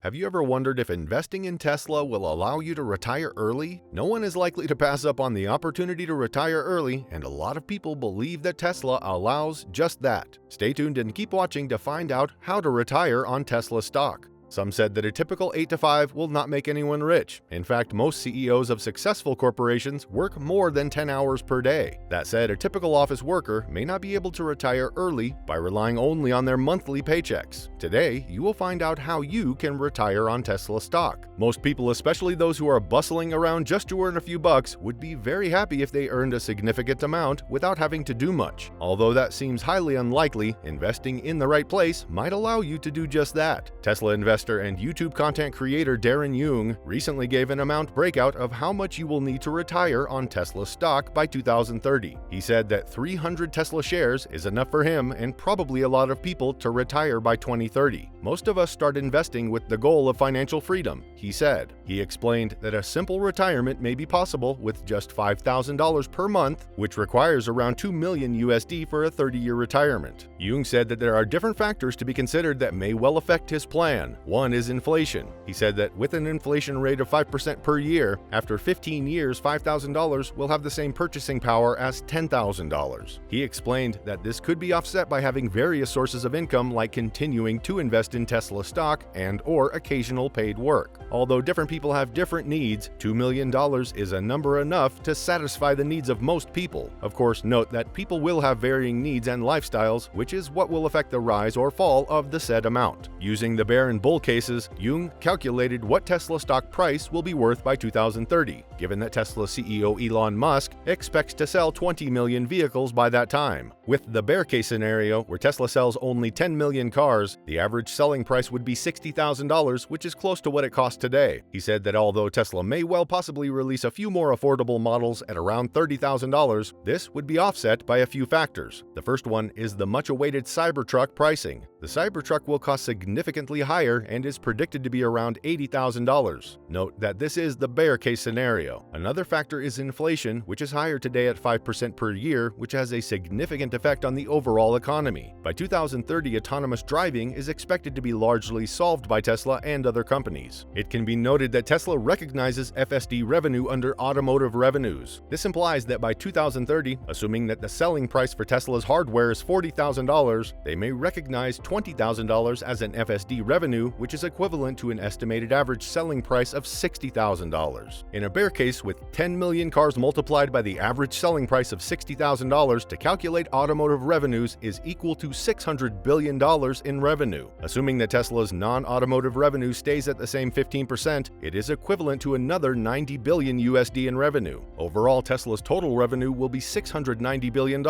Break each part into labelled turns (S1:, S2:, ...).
S1: Have you ever wondered if investing in Tesla will allow you to retire early? No one is likely to pass up on the opportunity to retire early, and a lot of people believe that Tesla allows just that. Stay tuned and keep watching to find out how to retire on Tesla stock. Some said that a typical 8 to 5 will not make anyone rich. In fact, most CEOs of successful corporations work more than 10 hours per day. That said, a typical office worker may not be able to retire early by relying only on their monthly paychecks. Today, you will find out how you can retire on Tesla stock. Most people, especially those who are bustling around just to earn a few bucks, would be very happy if they earned a significant amount without having to do much. Although that seems highly unlikely, investing in the right place might allow you to do just that. Tesla investor and YouTube content creator Darren Young recently gave an amount breakout of how much you will need to retire on Tesla stock by 2030. He said that 300 Tesla shares is enough for him and probably a lot of people to retire by 2030. Most of us start investing with the goal of financial freedom, he said. He explained that a simple retirement may be possible with just $5,000 per month, which requires around $2 million USD for a 30-year retirement. Young said that there are different factors to be considered that may well affect his plan. One is inflation. He said that with an inflation rate of 5% per year, after 15 years, $5,000 will have the same purchasing power as $10,000. He explained that this could be offset by having various sources of income like continuing to invest in Tesla stock and/or occasional paid work. Although different people have different needs, $2 million is a number enough to satisfy the needs of most people. Of course, note that people will have varying needs and lifestyles, which is what will affect the rise or fall of the said amount. Using the bear and bull cases, Young calculated what Tesla stock price will be worth by 2030, given that Tesla CEO Elon Musk expects to sell 20 million vehicles by that time. With the bear case scenario, where Tesla sells only 10 million cars, the average selling price would be $60,000, which is close to what it costs today. He said that although Tesla may well possibly release a few more affordable models at around $30,000, this would be offset by a few factors. The first one is the much-awaited Cybertruck pricing. The Cybertruck will cost significantly higher and is predicted to be around $80,000. Note that this is the bear case scenario. Another factor is inflation, which is higher today at 5% per year, which has a significant effect on the overall economy. By 2030, autonomous driving is expected to be largely solved by Tesla and other companies. It can be noted that Tesla recognizes Fsd revenue under automotive revenues. This implies that by 2030, assuming that the selling price for Tesla's hardware is $40,000, they may recognize $20,000 as an Fsd revenue, which is equivalent to an estimated average selling price of $60,000. In a bear case with 10 million cars multiplied by the average selling price of $60,000 to calculate automotive revenues is equal to $600 billion in revenue. Assuming that Tesla's non-automotive revenue stays at the same 15%, it is equivalent to another $90 billion USD in revenue. Overall, Tesla's total revenue will be $690 billion.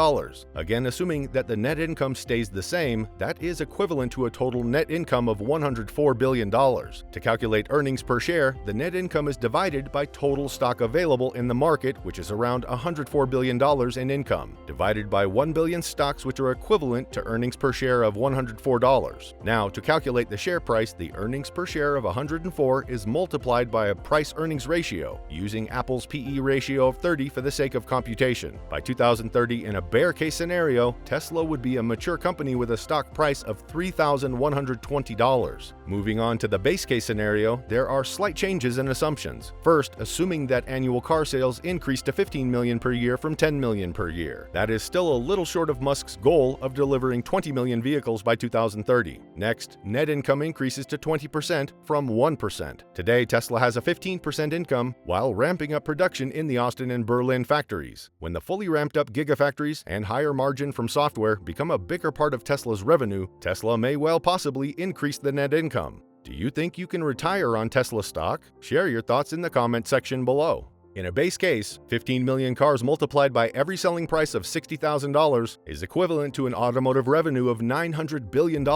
S1: Again, assuming that the net income stays the same, that is equivalent to a total net income of $104 billion. To calculate earnings per share, the net income is divided by total stock available in the market, which is around $104 billion in income, divided by 1 billion stocks, which are equivalent to earnings per share of $104. Now, to calculate the share price, the earnings per share of 104 is multiplied by a price-earnings ratio, using Apple's PE ratio of 30 for the sake of computation. By 2030, in a bear case scenario, Tesla would be a mature company with a stock price of $3,120. Moving on to the base case scenario, there are slight changes in assumptions. First, assuming that annual car sales increase to 15 million per year from 10 million per year. That is still a little short of Musk's goal of delivering 20 million vehicles by 2030. Next, net income increases to 20% from 1%. Today, Tesla has a 15% income while ramping up production in the Austin and Berlin factories. When the fully ramped up gigafactories and higher margin from software become a bigger part of Tesla's revenue, Tesla may well possibly increase the net income. Do you think you can retire on Tesla stock? Share your thoughts in the comment section below. In a base case, 15 million cars multiplied by every selling price of $60,000 is equivalent to an automotive revenue of $900 billion.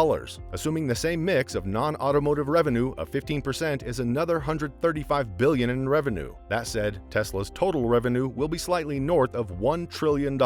S1: Assuming the same mix of non-automotive revenue of 15% is another $135 billion in revenue. That said, Tesla's total revenue will be slightly north of $1 trillion.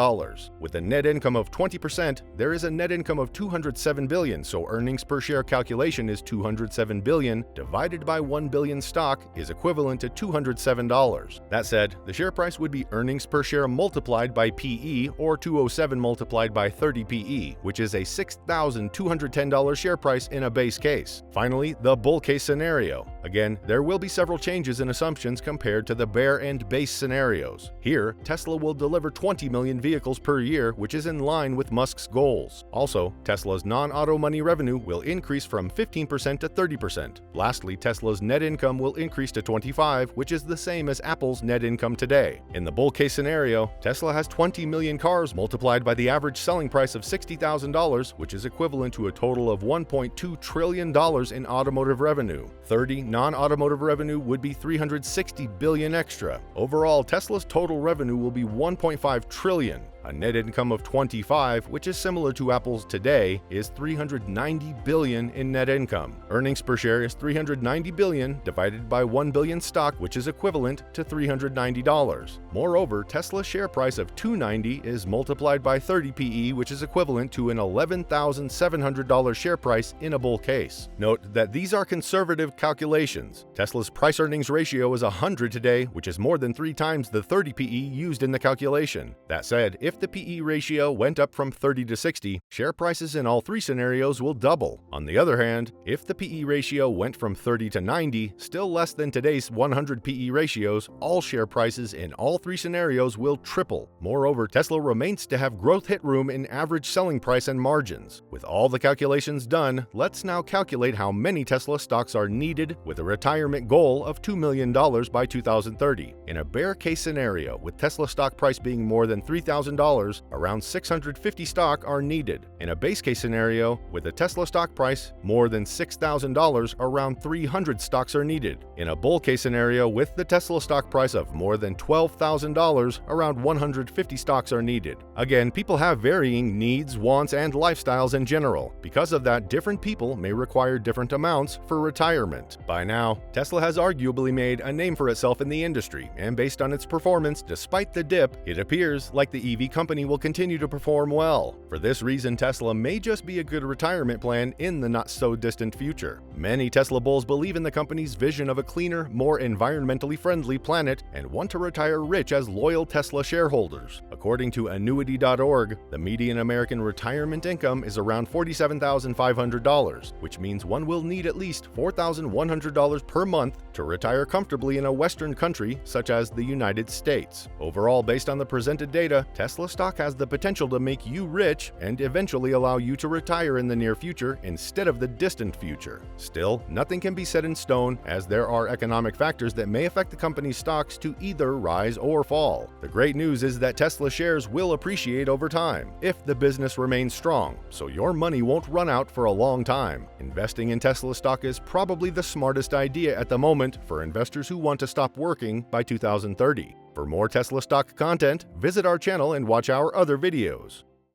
S1: With a net income of 20%, there is a net income of $207 billion, so earnings per share calculation is $207 billion divided by 1 billion stock is equivalent to $207. That said, the share price would be earnings per share multiplied by PE or 207 multiplied by 30 PE, which is a $6,210 share price in a base case. Finally, the bull case scenario. Again, there will be several changes in assumptions compared to the bear and base scenarios. Here, Tesla will deliver 20 million vehicles per year, which is in line with Musk's goals. Also, Tesla's non-auto money revenue will increase from 15% to 30%. Lastly, Tesla's net income will increase to 25, which is the same as Apple's net income today. In the bull case scenario, Tesla has 20 million cars multiplied by the average selling price of $60,000, which is equivalent to a total of $1.2 trillion in automotive revenue. 30 non-automotive revenue would be $360 billion extra. Overall, Tesla's total revenue will be $1.5 trillion. A net income of 25, which is similar to Apple's today, is $390 billion in net income. Earnings per share is $390 billion divided by 1 billion stock, which is equivalent to $390. Moreover, Tesla's share price of $290 is multiplied by 30 PE, which is equivalent to an $11,700 share price in a bull case. Note that these are conservative calculations. Tesla's price-earnings ratio is 100 today, which is more than 3 times the 30 PE used in the calculation. That said, if the PE ratio went up from 30 to 60, share prices in all 3 scenarios will double. On the other hand, if the PE ratio went from 30 to 90, still less than today's 100 PE ratios, all share prices in all 3 scenarios will triple. Moreover, Tesla remains to have growth headroom in average selling price and margins. With all the calculations done, let's now calculate how many Tesla stocks are needed with a retirement goal of $2 million by 2030. In a bear case scenario, with Tesla stock price being more than $3,000, around 650 stock are needed. In a base case scenario, with a Tesla stock price more than $6,000, around 300 stocks are needed. In a bull case scenario, with the Tesla stock price of more than $12,000, around 150 stocks are needed. Again, people have varying needs, wants, and lifestyles in general. Because of that, different people may require different amounts for retirement. By now, Tesla has arguably made a name for itself in the industry, and based on its performance, despite the dip, it appears like the EV company will continue to perform well. For this reason, Tesla may just be a good retirement plan in the not-so-distant future. Many Tesla bulls believe in the company's vision of a cleaner, more environmentally friendly planet and want to retire rich as loyal Tesla shareholders. According to annuity.org, the median American retirement income is around $47,500, which means one will need at least $4,100 per month to retire comfortably in a Western country such as the United States. Overall, based on the presented data, Tesla stock has the potential to make you rich and eventually allow you to retire in the near future instead of the distant future. Still, nothing can be set in stone, as there are economic factors that may affect the company's stocks to either rise or fall. The great news is that Tesla shares will appreciate over time if the business remains strong, so your money won't run out for a long time. Investing in Tesla stock is probably the smartest idea at the moment for investors who want to stop working by 2030. For more Tesla stock content, visit our channel and watch our other videos.